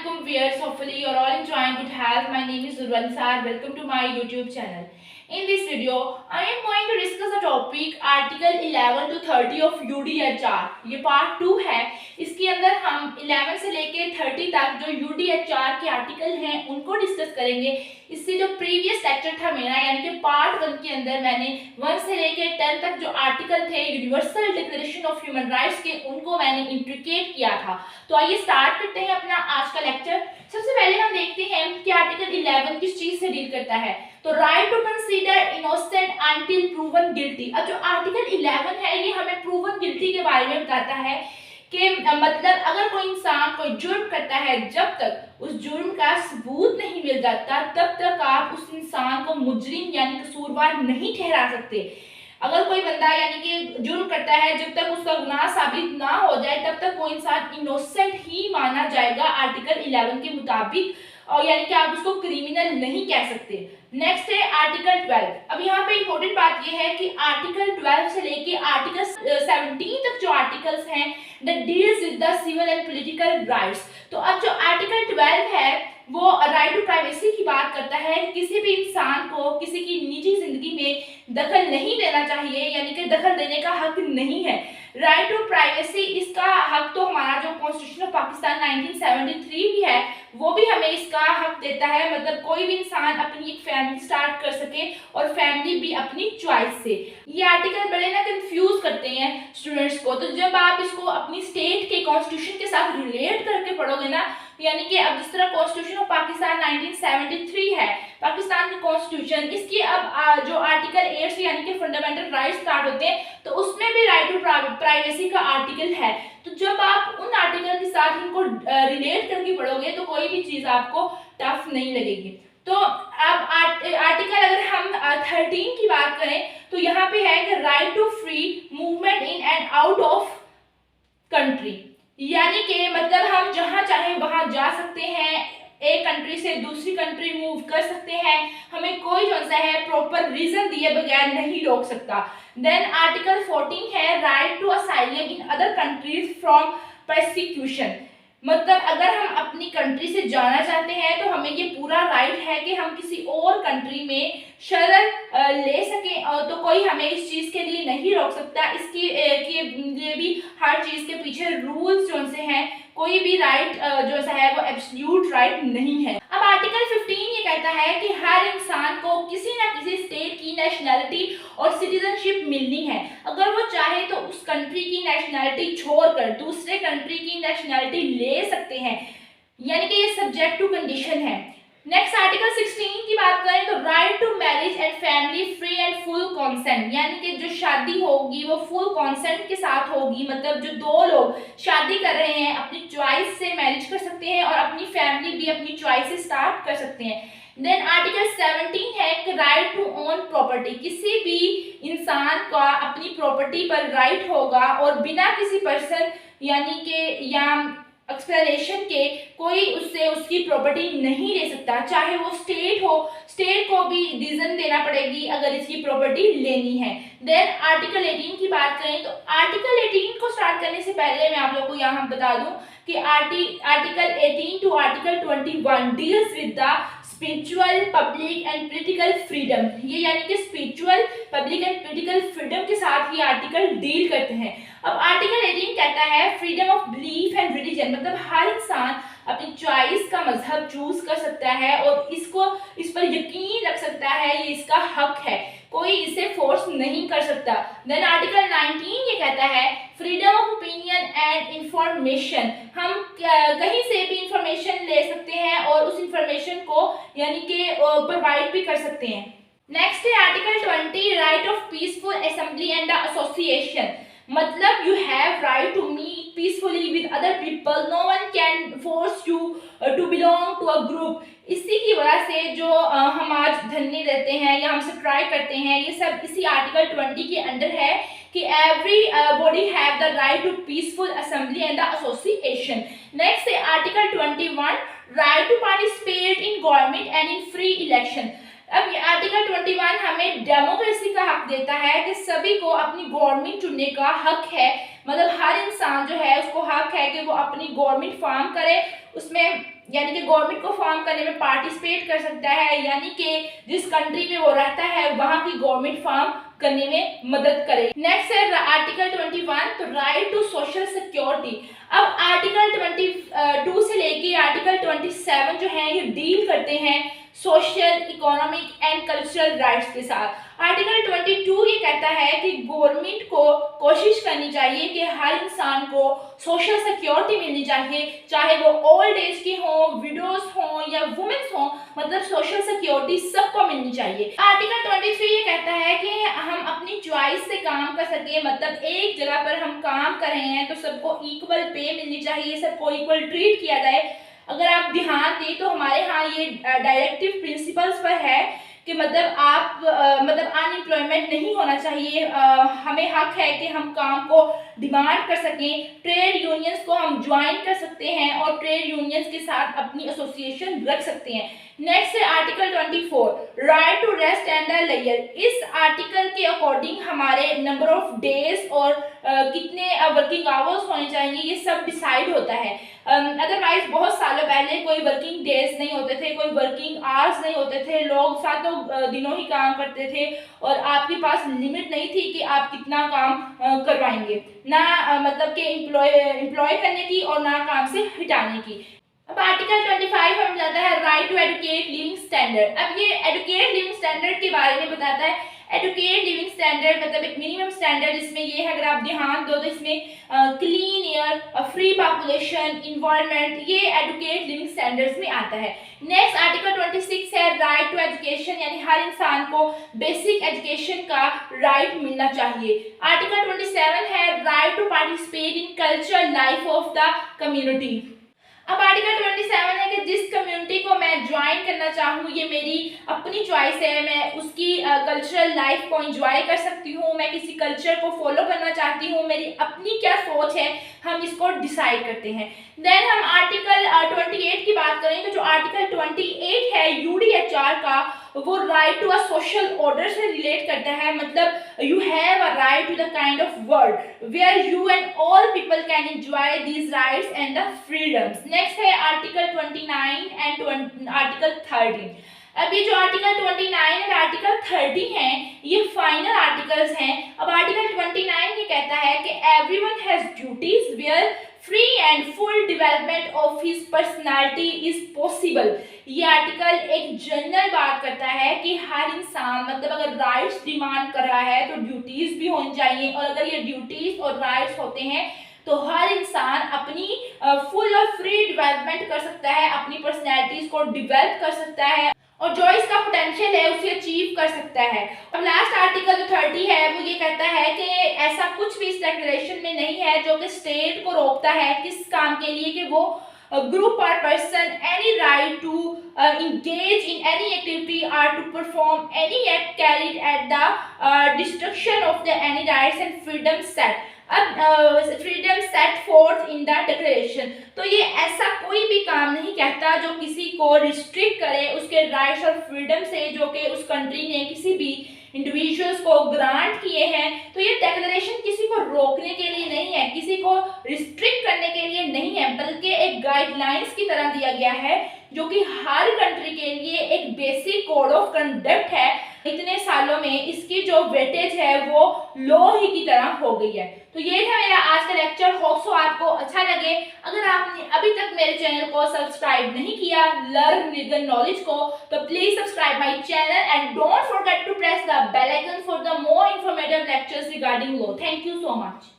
Assalamualaikum viewers. Hopefully you're all enjoying good health. My name is Urwan Sar. Welcome to my YouTube channel. In this video, I am going to discuss the topic Article 11 to 30 of UDHR. ये part 2 है. इसके अंदर हम 11 से लेके 30 तक जो UDHR के आर्टिकल हैं उनको डिस्कस करेंगे. इससे जो प्रीवियस लेक्चर था मेरा यानी कि पार्ट 1 के अंदर मैंने 1 से लेके 10 तक जो आर्टिकल थे universal declaration of human rights के उनको मैंने इंट्रिकेट किया था. तो आइए स्टार्ट करते हैं अपना आज का लेक्चर. सबसे पहले हम देखते हैं कि आर्टिकल 11 किस चीज से डील करता है. तो right to consider innocent until proven guilty. अब जो आर्टिकल 11 है ये हमें प्रूवन गिल्टी के बारे में बताता है कि मतलब अगर कोई इंसान कोई जुर्म करता है जब तक उस जुर्म का सबूत नहीं मिल जाता तब तक आप उस इंसान को मुजरिम यानी कसूरवार नहीं ठहरा सकते. अगर कोई बंदा यानी कि जुर्म करता है जब तक उसका गुनाह साबित ना हो जाए तब तक वो इंसान इनोसेंट ही माना जाएगा आर्टिकल 11 के मुताबिक, और यानी कि आप उसको क्रिमिनल नहीं कह सकते. नेक्स्ट है आर्टिकल 12. अब यहाँ पे इंपॉर्टेंट बात ये है कि आर्टिकल 12 से लेके आर्टिकल 17 तक जो आर्टिकल्स हैं that deals with the civil and political rights. तो अब जो आर्टिकल 12 है वो राइट टू प्राइवेसी की बात करता है. किसी भी इंसान को किसी की निजी जिंदगी में दखल नहीं देना चाहिए यानी कि दखल देने का हक नहीं है. राइट टू प्राइवेसी इसका हक तो हमारा जो कॉन्स्टिट्यूशन ऑफ पाकिस्तान 1973 भी है वो भी हमें इसका हक देता है. मतलब कोई भी इंसान अपनी एक फैमिली स्टार्ट कर सके और फैमिली भी अपनी चॉइस से. ये आर्टिकल बड़े ना कंफ्यूज करते हैं स्टूडेंट्स को. तो जब आप इसको अपनी स्टेट के कॉन्स्टिट्यूशन के साथ रिलेट करके पढ़ोगे ना यानी कि अब जिस तरह कॉन्स्टिट्यूशन ऑफ पाकिस्तान 1973 है पाकिस्तान की कॉन्स्टिट्यूशन, इसकी अब जो आर्टिकल 8 से यानी कि फंडामेंटल राइट्स स्टार्ट होते हैं तो उसमें भी राइट टू प्राइवेसी का आर्टिकल है. तो जब आप उन आर्टिकल के साथ इनको रिलेट करके पढ़ोगे तो कोई भी चीज आपको टफ नहीं लगेगी. तो अब आर्टिकल अगर हम 13 की बात करें तो यहाँ पे है कि right to free movement in and out of country, यानी कि मतलब हम जहां चाहे वहां जा सकते हैं, एक कंट्री से दूसरी कंट्री मूव कर सकते हैं, हमें कोई जो सा है प्रॉपर रीजन दिए बगैर नहीं रोक सकता. देन आर्टिकल 14 है right to asylum in other countries from prosecution. मतलब अगर हम अपनी कंट्री से जाना चाहते हैं तो हमें ये पूरा राइट है कि हम किसी और कंट्री में शरण ले सकें, और तो कोई हमें इस चीज़ के लिए नहीं रोक सकता. इसकी लिए भी हर चीज़ के पीछे रूल्स जो से हैं, कोई भी राइट जो सा है वो एब्सोल्यूट राइट नहीं है. अब आर्टिकल 15 ये कहता है कि हर इंसान को किसी न किसी स्टेट की नेशनैलिटी और सिटीजनशिप मिलनी है. अगर वो चाहे तो उस कंट्री की नेशनैलिटी छोड़कर दूसरे कंट्री की नेशनैलिटी ले सकते हैं, यानी कि ये सब्जेक्ट टू कंडीशन है. नेक्स्ट आर्टिकल 16 की बात करें तो right to marriage and family free and full consent, यानी कि जो शादी होगी वो फुल कंसेंट के साथ होगी. मतलब जो दो लोग शादी कर रहे हैं अपनी चॉइस से मैरिज कर सकते हैं और अपनी फैमिली भी अपनी चॉइस से स्टार्ट कर सकते हैं. देन आर्टिकल 17 है कि राइट टू ओन प्रॉपर्टी. किसी भी इंसान का अपनी प्रॉपर्टी पर राइट होगा और बिना किसी पर्सन यानी कि या एक्सप्लेनेशन के कोई उससे उसकी प्रॉपर्टी नहीं ले सकता, चाहे वो स्टेट हो. स्टेट को भी रीजन देना पड़ेगी अगर इसकी प्रॉपर्टी लेनी है. देन आर्टिकल 18 की बात करें तो आर्टिकल 18 को स्टार्ट करने से पहले मैं आप लोगों को यहाँ बता दूं कि article 18 to article 21 deals with the spiritual public and political freedom. ये यानी कि spiritual public and political freedom के साथ ये आर्टिकल डील करते हैं. अब आर्टिकल 18 कहता है freedom of belief and religion, मतलब हर इंसान अपनी चॉइस का मजहब चूज कर सकता है और इस पर यकीन रख सकता है, ये इसका हक है, कोई इसे फोर्स नहीं कर सकता. देन आर्टिकल 19 ये कहता है freedom of opinion and information. हम कहीं से भी इंफॉर्मेशन ले सकते हैं और उस इंफॉर्मेशन को यानी कि प्रोवाइड भी कर सकते हैं. नेक्स्ट है article 20 right of peaceful assembly and association. मतलब you have right to meet peacefully with other people, no one can force you to belong to a group. इसी की वजह से जो हम आज धरने देते हैं या हम स्ट्राइक करते हैं ये सब इसी आर्टिकल 20 के अंडर है कि everybody have the right to peaceful assembly and the association. Next है article 21 right to participate in government and in free election. अब ये आर्टिकल 21 हमें डेमोक्रेसी का हक देता है कि सभी को अपनी गवर्नमेंट चुनने का हक है. मतलब हर इंसान जो है उसको हक है कि वो अपनी गवर्नमेंट फॉर्म करे, उसमें यानी कि गवर्नमेंट को फॉर्म करने में पार्टिसिपेट कर सकता है, यानी कि जिस कंट्री में वो रहता है वहां की गवर्नमेंट फॉर्म करने में मदद करे। नेक्स्ट है आर्टिकल 21, तो राइट टू सोशल सिक्योरिटी। अब आर्टिकल 22 से लेके आर्टिकल 27 जो है ये डील करते हैं social, economic and cultural rights के साथ। आर्टिकल 22 ये कहता है कि गवर्नमेंट को कोशिश करनी चाहिए कि हर इंसान को सोशल सिक्योरिटी मिलनी चाहिए, चाहे वो ओल्ड एज के हों, विडोज हों या वुमेन्स हों, मतलब सोशल सिक्योरिटी सबको मिलनी चाहिए। आर्टिकल 23 ये कहता है कि हम अपनी चॉइस से काम कर सके, मतलब एक जगह पर हम काम कर रहे हैं तो सबको इक्वल पे मिलनी चाहिए, सबको इक्वल ट्रीट किया जाए। अगर आप ध्यान दें तो हमारे यहाँ ये डायरेक्टिव प्रिंसिपल्स पर है कि मतलब आप मतलब अनएम्प्लॉयमेंट नहीं होना चाहिए। हमें हक है कि हम काम को डिमांड कर सकें, ट्रेड यूनियंस को हम ज्वाइन कर सकते हैं और ट्रेड यूनियंस के साथ अपनी एसोसिएशन रख सकते हैं। नेक्स्ट है article 24, right to rest and the leisure. इस आर्टिकल के अकॉर्डिंग हमारे नंबर ऑफ डेज और कितने वर्किंग आवर्स होने चाहिए ये सब डिसाइड होता है। अदरवाइज बहुत सालों पहले कोई वर्किंग डेज नहीं होते थे, कोई वर्किंग आवर्स नहीं होते थे, लोग 7 दिनों ही काम करते थे और आपके पास लिमिट नहीं थी कि आप कितना काम करवाएंगे, ना मतलब कि एम्प्लॉय करने की और ना काम से हटाने की। अब आर्टिकल 25 हमें बताता है right to adequate living standard. अब ये एडुकेट लिविंग स्टैंडर्ड के बारे में बताता है। एडुकेट लिविंग स्टैंडर्ड मतलब एक मिनिमम स्टैंडर्ड, जिसमें ये है, अगर आप ध्यान दो तो इसमें clean air, free population, environment, ये एडुकेट लिविंग स्टैंडर्ड्स में आता है। नेक्स्ट आर्टिकल 26 है राइट टू एजुकेशन, यानी हर इंसान को बेसिक एजुकेशन का राइट मिलना चाहिए। आर्टिकल 27 है right to participate in cultural life of the community. अब आर्टिकल 27 है कि जिस कम्युनिटी को मैं ज्वाइन करना चाहूँ ये मेरी अपनी चॉइस है, मैं उसकी कल्चरल लाइफ को एंजॉय कर सकती हूँ, मैं किसी कल्चर को फॉलो करना चाहती हूँ, मेरी अपनी क्या सोच है हम इसको डिसाइड करते हैं। देन हम आर्टिकल 28 की बात करें तो जो आर्टिकल 28 है यूडीएचआर का, वो right to a social order से रिलेट करता है। मतलब you have a right to the kind of world where you and all people can enjoy these rights and the freedoms. Next है आर्टिकल 29 एंड आर्टिकल 30। अब ये जो article 29 and article 30 हैं ये फाइनल आर्टिकल्स हैं। अब आर्टिकल 29 ये कहता है कि everyone has duties where free and full development of his personality is possible. ये आर्टिकल एक जनरल बात करता है कि हर इंसान, मतलब अगर राइट्स डिमांड कर रहा है तो ड्यूटीज भी होनी चाहिए, और अगर ये ड्यूटीज और राइट्स होते हैं तो हर इंसान अपनी फुल और फ्री डेवलपमेंट कर सकता है, अपनी पर्सनैलिटीज को डेवलप कर सकता है और जो इसका पोटेंशियल है उसे अचीव कर सकता है। अब लास्ट आर्टिकल जो 30 है वो ये कहता है कि ऐसा कुछ भी इस डिक्लेरेशन में नहीं है जो कि स्टेट को रोकता है किस काम के लिए कि वो group or person any right to engage in any activity or to perform any act carried at the destruction of the any rights and freedom set freedom set fourth in the declaration. तो ये ऐसा कोई भी काम नहीं कहता जो किसी को रिस्ट्रिक्ट करे उसके राइट्स और फ्रीडम से, जो कि उस कंट्री ने किसी भी इंडिविजुअल्स को ग्रांट किए हैं। तो ये डिक्लेरेशन किसी को रोकने के लिए नहीं है, किसी को रिस्ट्रिक्ट करने के लिए नहीं है, बल्कि एक गाइडलाइंस की तरह दिया गया है जो कि हर कंट्री के लिए एक बेसिक कोड ऑफ कंडक्ट है। इतने सालों में इसकी जो वेटेज है वो लॉ ही की तरह हो गई है। तो ये था मेरा आज का लेक्चर, होप सो आपको अच्छा लगे। अगर आपने अभी तक मेरे चैनल को सब्सक्राइब नहीं किया लर्न लीगल नॉलेज को, तो please subscribe my channel and don't forget to press the bell icon for the more informative lectures regarding law. Thank you so much.